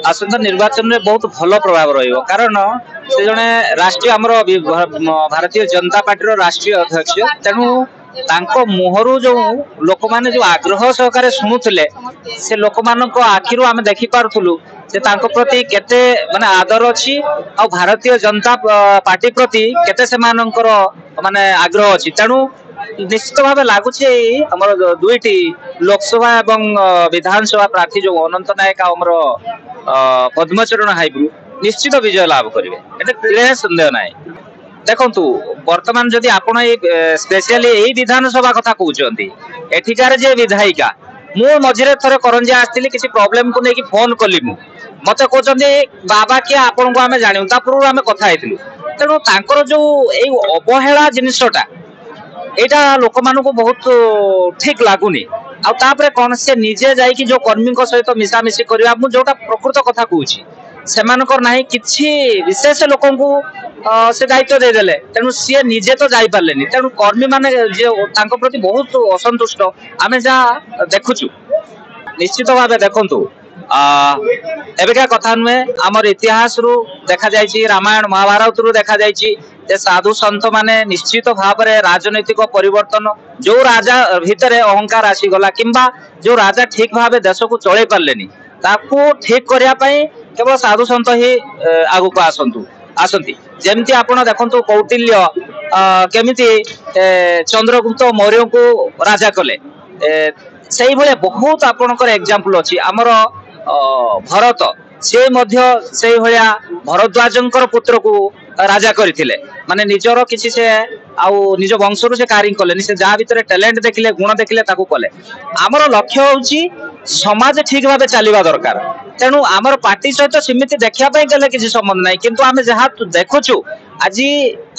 आसंता निर्वाचन में बहुत भल प्रभाव रहिबो कारण से जने राष्ट्रीय हमर भारतीय जनता पार्टी राष्ट्रीय अध्यक्ष तेणु तांको मुहरु जो लोक माने जो आग्रह सहकारे शुणुथिले से लोक मानको आखिरु आमे देखि पारुथुलु से तांको प्रति केते माने आदर अछि आ भारतीय जनता पार्टी प्रति केते से मानकर माने आग्रह अछि तेणु निश्चित भाव लगुच आमर दुईटी लोकसभा एवं विधानसभा प्रार्थी जो अनंत नायक आमर पद्मचरण हाइब्रु निश्चित विजय लाभ करेंगे सन्देह ना देखु बर्तमान जदि आपण स्पेशली यही विधानसभा कथा कहते एठिकार जे विधायिका मु मझे थरे करंजिया आसती किसी प्रोब्लेम को लेकिन फोन कली मत कहते बाबा किए आपन को आम जानू पूर्व आम कथा तेणु तांकर जो अवहेला जिनसटा यहाँ लोक मान बहुत ठीक लगुनि आउे कौन से निजे जाकि जो कर्मी सहित मिसामिशी करवा जोटा प्रकृत कथा कहूँ से कि विशेष लोक से दायित्व देदेले तेणु सी निजे तो जापारे तेणु कर्मी मैंने प्रति बहुत असंतुष्ट आम जहाँ देखुचु निश्चित भाव देखु एबिका कथा नुहे आमर इतिहास रु देखा जायछि रामायण महाभारत रु देखा जायछि साधु सन्त माने निश्चित भाव में राजनैतिक परिवर्तन जो राजा भितर अहंकार आसीगला किंबा जो राजा ठीक भाव देश को चलई पार्लेनी ताकू ठीक करने केवल साधु सन्त ही आगु को आसंती जेमती आपण देखंतु कौटिल्य केमिति चंद्रगुप्त मौर्य को राजा कले से भाया बहुत आपणकर एग्जांपल अच्छी आमर भरत से मध्य से भाया भरद्वाजंकर पुत्र को राजा करथिले माने निजर किछि से आउ निज वंशरु से कार्य कले से जहाँ भीतर टैलेंट देखिले गुण देखिले ताकू कले आमर लक्ष्य होउची समाज ठीक भाव चलवा दरकार तेणु आमर पार्टी सहित सीमित देखा गले किसी संबंध ना किंतु आम जहाँ देखुचु आज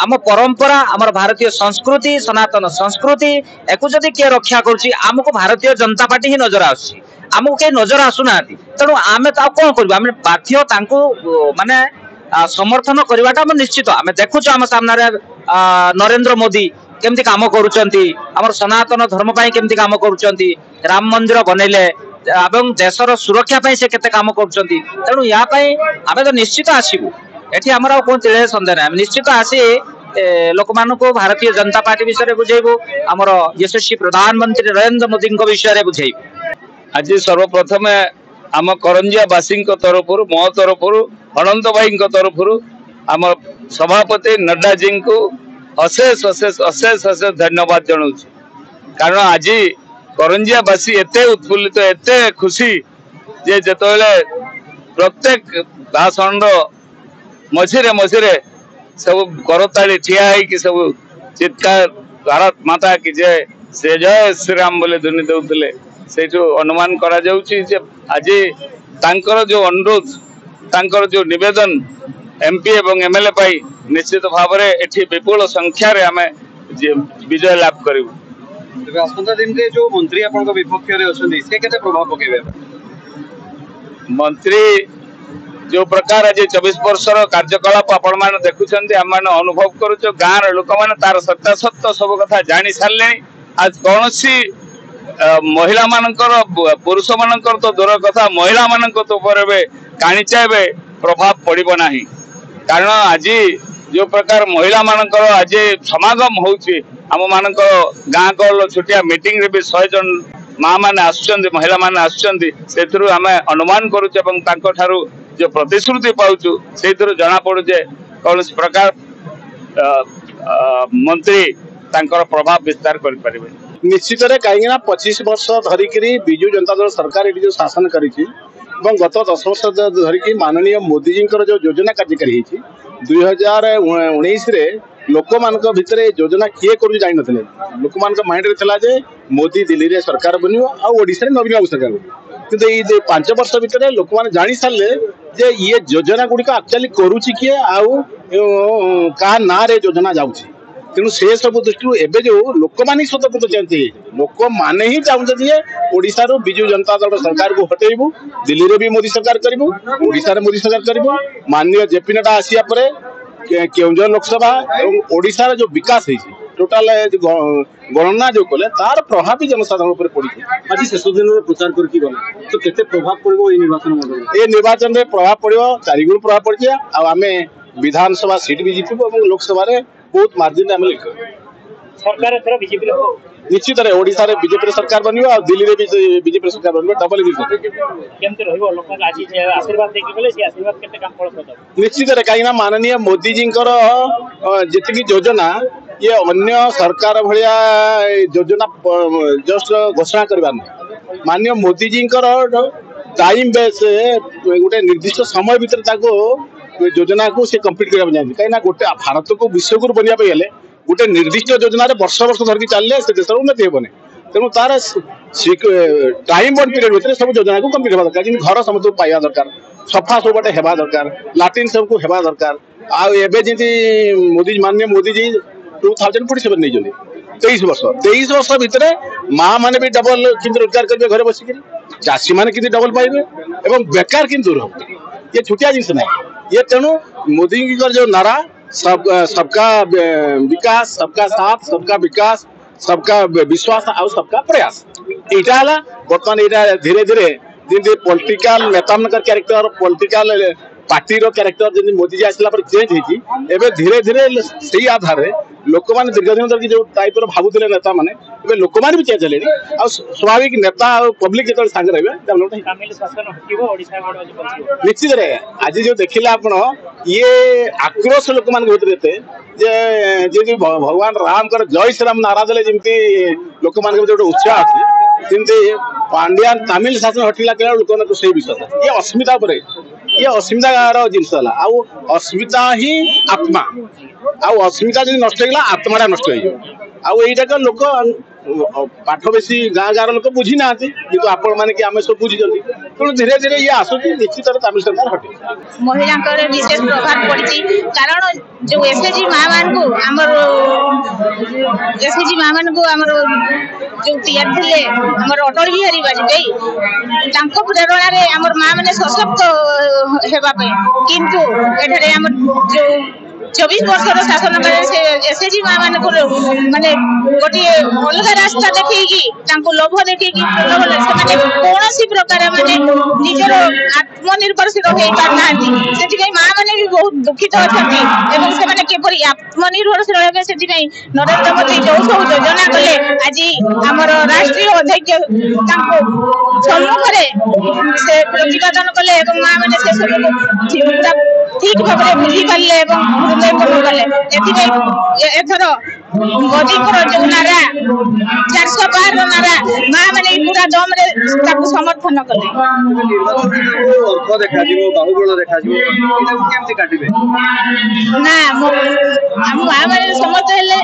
आम परंपरा आमर भारतीय संस्कृति सनातन संस्कृति एको जदि किए रक्षा करुच्ची आमको भारतीय जनता पार्टी ही नजर आसुची आमको कहीं नजर आसुना तेणु आम कौन कर बाध्य माने समर्थन करवाटा निश्चित आम देखुच आम सामने नरेंद्र मोदी केमती काम करुचंती आमर सनातन धर्म पाई केमती काम करुचंती राम मंदिर बनैले एवं देशर सुरक्षा पाई से केते काम करुचंती तेणु या पाई आमे तो निश्चित आसीबु एठी हमर आ कोन तिळे संदेह नै निश्चित आसी लोक मानको भारतीय जनता पार्टी विषय बुझेबु आमर यशस्वी प्रधानमंत्री नरेंद्र मोदी विषय बुझेबु आज सर्वप्रथम आम करंजियावासी तरफ मो तरफ अनंत भाई तरफ आम सभापति नड्डा जी को अशेष अशेष अशेष अशेष धन्यवाद जनाऊँ कारण आज करंजियावासी एते उत्फुल्लित एते खुशी जे जेतोले प्रत्येक भाषण मझिरे मझिरे सब करताली ठिया है सब चित्कार भारत माता की जय से जय श्रीराम बोले ध्वनि देउतले से अनुमान करा जाउची जे आज तांकर जो अनुरोध तांकर जो निवेदन एमपी एवं एमएलए पाई निश्चित भाव में एठी विपुल संख्या रे आमे विजय लाभ करिवु आसंता दिन के जो मंत्री आपन विपक्ष रे अछंदी से केते प्रभाव पकेबे मंत्री जो प्रकार आज 24 वर्षर कार्यकलाप आपण माने देखुछंती हम माने अनुभव करूछो गाँ रे लोक माने तार सत्ता सत्य सब कथा जानि सारले आज कोनोसी महिला मानकर पुरुष मानकर तो दूर कथा महिला मानक तो पर काणीचाबे प्रभाव पड़िबो नाही कारण आज जो प्रकार महिला मानकर आज समागम होउची आम मानकर गाँ गहल छुटिया मीटिंग रे भी 100 जन माँ माने आसुचंदी महिला माने आसुचंदी सेथरु आमे अनुमान करूचे एवं तांको ठारू जो प्रतिश्रुति पाउचु सेथरु जाना पड़ू जे कौन प्रकार मंत्री तांकर प्रभाव विस्तार कर परिबे निश्चित कहीं 25 वर्ष धरिक विजु जनता दल सरकार ये जो शासन करी गत 10 वर्ष धरिक माननीय मोदी जी जो योजना कार्यकारी 2019 लोक मान भितर योजना किए कर जान लोक मान माइंड रे जे मोदी दिल्ली रे सरकार बनियो आ ओडिशा रे नवीन बाबू सरकार बनियो किंतु 5 वर्ष भितर लोक मान जानी सारे जे ये योजना गुड़िक एक्चुअली करुच्ची किए आउ क्या ना रे योजना जाऊँगी तेणु से सब दृष्टि एवं जो लोक मान स्वतंत्र चाहते लोक मैंने ही चाहते ओडिशा रू विजु जनता दल सरकार को हटेबू दिल्ली रे भी मोदी सरकार करूँ ओडिशा रे मोदी सरकार करूँ माननीय जेपी नड्डा आसिया केउंझर लोकसभा और ओडिशा रे जो विकास है टोटाल गणना जो कले तार प्रभाव भी जनसाधारण ऊपर पड़ी आज शेष दिन प्रचार करके गले तो केते प्रभाव पड़ो ये निर्वाचन मंडल ए निर्वाचन में प्रभाव पड़ो 4 गुण प्रभाव पड़ी आमे विधानसभा सीट भी जीतबो और लोकसभा रे बहुत मार्जिन आमे सरकार एथरा बीजेपी निश्चित रे ओडिसा रे बीजेपी सरकार बनियो और दिल्ली रे भी बीजेपी सरकार बनियो डबल इंजिन केमते रहइबो लोक आज आशीर्वाद देके गले से आशीर्वाद केते काम फल करब निश्चित रे काइना माननीय मोदी जी जितकी योजना ये अन्य सरकार भलिया योजना जस्ट घोषणा करबा माननीय मोदी जी टाइम बेस गोटे निर्दिष्ट समय भीतर ताको योजना को से कंप्लीट करबा जाय काइना गोटे भारत को विश्वगुरु बनिया पे गेले गोटे निर्दिष्ट योजना रे वर्ष वर्ष धरकी चलले से देश उन्नति हेबने तेणु तार टाइम बन पीरियड भीतर सब योजना को कंप्लीट होबा दरकार घर समस्त पाइबा दरकार सफा सब बाटे हेबा दरकार लैट्रिन सबको हेबा दरकार आ एबे जेती मोदी माननीय मोदी जी 2047 नहीं जल्दी 23 वर्ष भीतर माँ माने भी डबल किंतु रोजगार करेंगे घरे बसिक चाषी माने किंतु डबल पाइबे एवं बेकार किंतु दूर हो ये छुटिया जिनस ना ये तेणु मोदी जो नारा सबका विकास सबका साथ सबका विकास सबका विश्वास और सबका प्रयास यहाँ बर्तमान यहाँ धीरे धीरे जमी पॉलिटिकल नेता मान क्यारेक्टर पॉलिटिकल पार्टी रो क्यारेक्टर जमी मोदी जी आसला पर चेंज होती एवं धीरे धीरे से आधार लोक मैंने दीर्घ दिन तक जो टाइप भावुले नेता मैंने लोक मैंने भी चेंज हेले आ स्वाभाविक नेता और पब्लिक जो सांगे रही निश्चित रे आज जो देखिले आप ये आक्रोश लोक मान भीतर जे भगवान राम कर जय श्री राम नारा देले जमी लोक मान गोटे उत्साह अच्छी जमी पांड्यान तमिल शासन हटिला के लोक से विश्वास ये अस्मिता पर ये अस्मिता जिनस अस्मिता ही आत्मा आउ अस्मिता जो नष्ट होगा आत्माटा नष्ट हो लोक पाठ बेसी गाँ गाँव लोक बुझी ना कि आपण मैंने आम सब बुझी तेणु धीरे धीरे ये आसुच निश्चित तमिल सरकार हटे महिला विशेष प्रभाव पड़ी कारण जो एसएचजी माँ मान को एसएचजी माँ मान को जो तैयार थे अटल बिहारी वाजपेयी प्रेरणा आम माँ मैंने सशक्त होगापी किंतु एठारे जो 24 वर्षर शासन से एसएचजी माँ मान माने गोटे अलग रास्ता देखी लोभ देखी कौन प्रकार माने निजर आत्मनिर्भरशील हो पारना से माँ मैंने भी बहुत दुखित अच्छा केपरी आत्मनिर्भरशील हे से नरेंद्र मोदी जो सब योजना कले आज आमर राष्ट्रीय अध्यक्ष सम्मुख से प्रतिपादन कले माँ मैंने से सब ठीक भाव में बुझी पारे एथर मोदी जो नारा 400 पार नारा माँ मैंने पूरा दम रे समर्थन कले ना माँ मैंने समर्थ हेले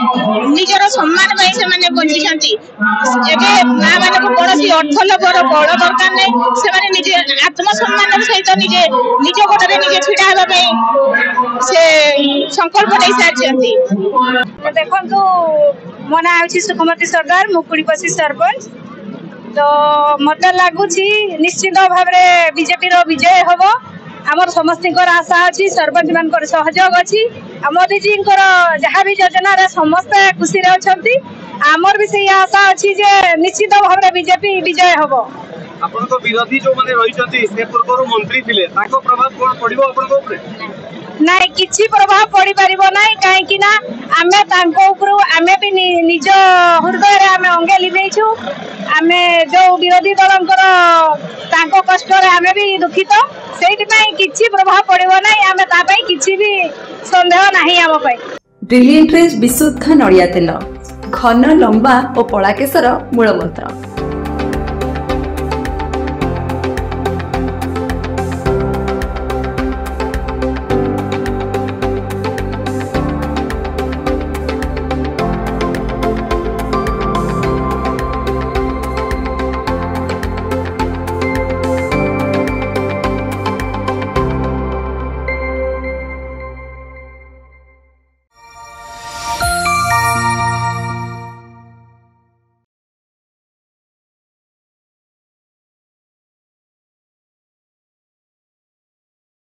निजर सम्मान से बंची माँ मान को कौन अर्थ लभर बड़ दरकार नहीं से निजे आत्मसम्मान सहित निजे निज गोटे निजे छिड़ा हाँ से संकल्प नहीं सारी देखो मो ना हूँ सुखमती सरदार मुकुड़ीपसी सरपंच तो मत लगुच निश्चित भाव में बीजेपी विजय हम आमर समस्त आशा अच्छी सरपंच मान सहयोग अच्छी मोदी जी जहाँ भी योजना समस्त खुशी अच्छा आमर भी से आशा अच्छी निश्चित भाव में बीजेपी विजय हम आपण विरोधी जो माने रही से पूर्व मंत्री थे प्रभाव कौन पड़ो आप नाई किसी प्रभाव पड़ी पारिबो नाई कहीं ना आमे तांको उपरु आमे भी निज हृदय रे आमे अंगे लिबेछु आमे जो विरोधी दलंकर तांको कष्ट रे आमे भी दुखित सेति पई किछि प्रभाव पड़िबो नाई आमे ता पई किछि भी संदेह नाही आम पई ब्रिलियंट रेज विशुद्ध नड़िया तेल घन लंबा और पड़ा केसर मूल मंत्र।